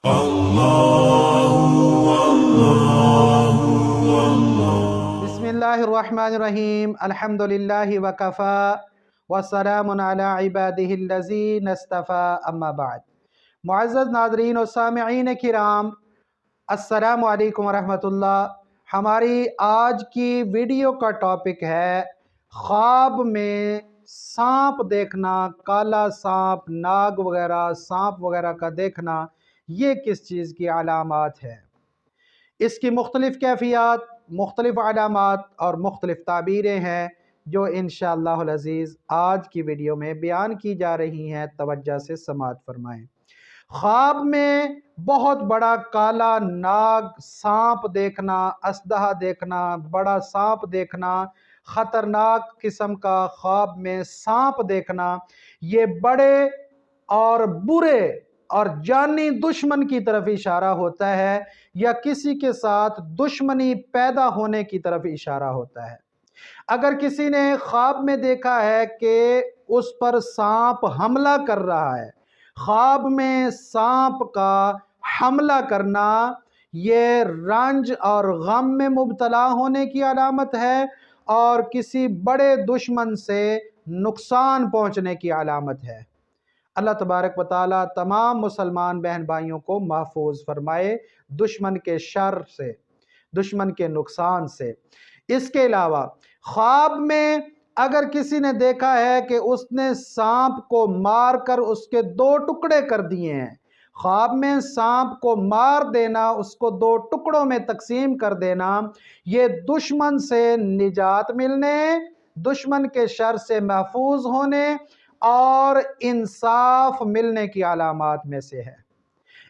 बिस्मिल्लाहिर्रहमानिर्रहीम अल्हम्दुलिल्लाहि वकफ़ा वस्सलामुन अला इबादिहिल्लज़ीना इस्तफ़ा अम्मा बाद। मुअज़्ज़ज़ नाज़रीन और सामिईन किराम, अस्सलामु अलैकुम वरहमतुल्लाह। हमारी आज की वीडियो का टॉपिक है ख्वाब में सांप देखना, काला सांप, नाग वगैरह, सांप वगैरह का देखना, ये किस चीज़ की अलामात है। इसकी मुख्तलिफ़ कैफ़ियत, मुख्तलिफ़ अलामात और मुख्तलिफ़ ताबीरें हैं जो इंशाअल्लाहुल अज़ीज़ आज की वीडियो में बयान की जा रही हैं। तवज्जो से समाअत फरमाएँ। ख्वाब में बहुत बड़ा काला नाग, सांप देखना, अस्दहा देखना, बड़ा सांप देखना, ख़तरनाक किस्म का ख्वाब में सांप देखना, ये बड़े और बुरे और जानी दुश्मन की तरफ इशारा होता है या किसी के साथ दुश्मनी पैदा होने की तरफ इशारा होता है। अगर किसी ने ख्वाब में देखा है कि उस पर सांप हमला कर रहा है, ख्वाब में सांप का हमला करना ये रंज और गम में मुब्तला होने की अलामत है और किसी बड़े दुश्मन से नुकसान पहुंचने की अलामत है। अल्लाह तबारक व तआला तमाम मुसलमान बहन भाइयों को महफूज फरमाए दुश्मन के शर से, दुश्मन के नुकसान से। इसके अलावा ख्वाब में अगर किसी ने देखा है कि उसने सांप को मार कर उसके दो टुकड़े कर दिए हैं, ख्वाब में सांप को मार देना, उसको दो टुकड़ों में तकसीम कर देना, ये दुश्मन से निजात मिलने, दुश्मन के शर से महफूज होने और इंसाफ मिलने की अलामात में से है।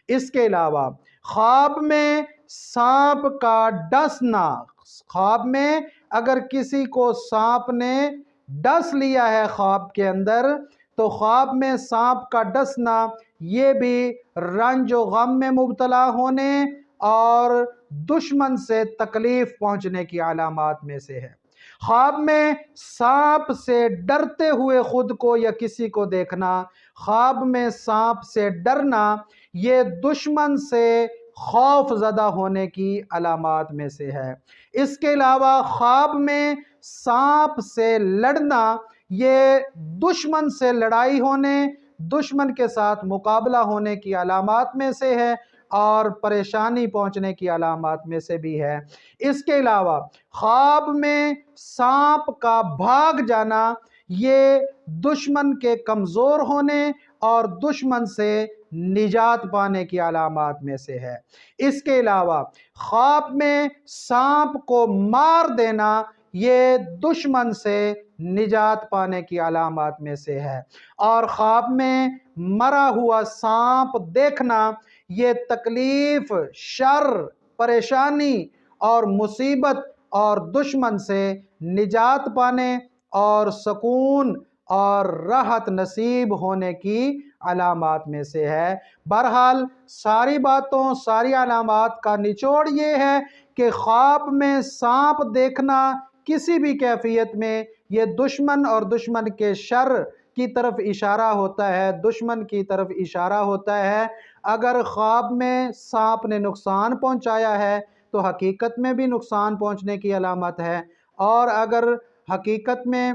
इसके अलावा ख्वाब में सांप का डसना, ख्वाब में अगर किसी को सांप ने डस लिया है ख्वाब के अंदर, तो ख्वाब में सांप का डसना ये भी रंज व गम में मुब्तला होने और दुश्मन से तकलीफ पहुंचने की अलामात में से है। ख्वाब में सांप से डरते हुए खुद को या किसी को देखना, ख्वाब में सांप से डरना, ये दुश्मन से खौफ ज़दा होने की अलामात में से है। इसके अलावा ख्वाब में सांप से लड़ना, ये दुश्मन से लड़ाई होने, दुश्मन के साथ मुकाबला होने की अलामात में से है और परेशानी पहुंचने की अलामात में से भी है। इसके अलावा ख्वाब में सांप का भाग जाना, ये दुश्मन के कमज़ोर होने और दुश्मन से निजात पाने की अलामात में से है। इसके अलावा ख्वाब में सांप को मार देना, ये दुश्मन से निजात पाने की अलामात में से है। और ख्वाब में मरा हुआ सांप देखना, ये तकलीफ, शर, परेशानी और मुसीबत और दुश्मन से निजात पाने और सुकून और राहत नसीब होने की अलामात में से है। बहरहाल सारी बातों, सारी अलामात का निचोड़ ये है कि ख्वाब में सांप देखना किसी भी कैफियत में ये दुश्मन और दुश्मन के शर की तरफ इशारा होता है, दुश्मन की तरफ इशारा होता है। अगर ख्वाब में सांप ने नुकसान पहुंचाया है तो हकीकत में भी नुकसान पहुंचने की अलामत है, और अगर हकीकत में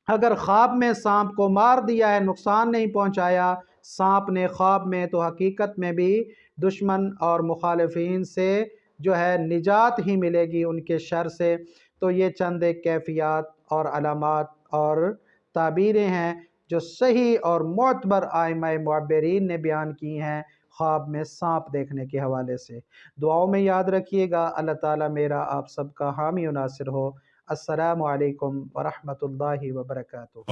अगर ख्वाब में सांप को मार दिया है, नुकसान नहीं पहुंचाया सांप ने ख्वाब में, तो हकीकत में भी दुश्मन और मुखालिफिन से जो है निजात ही मिलेगी उनके शर से। तो ये चंद एक कैफियत और अलामात और ताबीरें हैं जो सही और मोतबर आइमाए मुअब्बिरीन ने बयान की हैं ख्वाब में सांप देखने के हवाले से। दुआओं में याद रखिएगा। अल्लाह ताला मेरा आप सबका हामी व नासिर हो। अस्सलामु अलैकुम व रहमतुल्लाहि व बरकातुहू।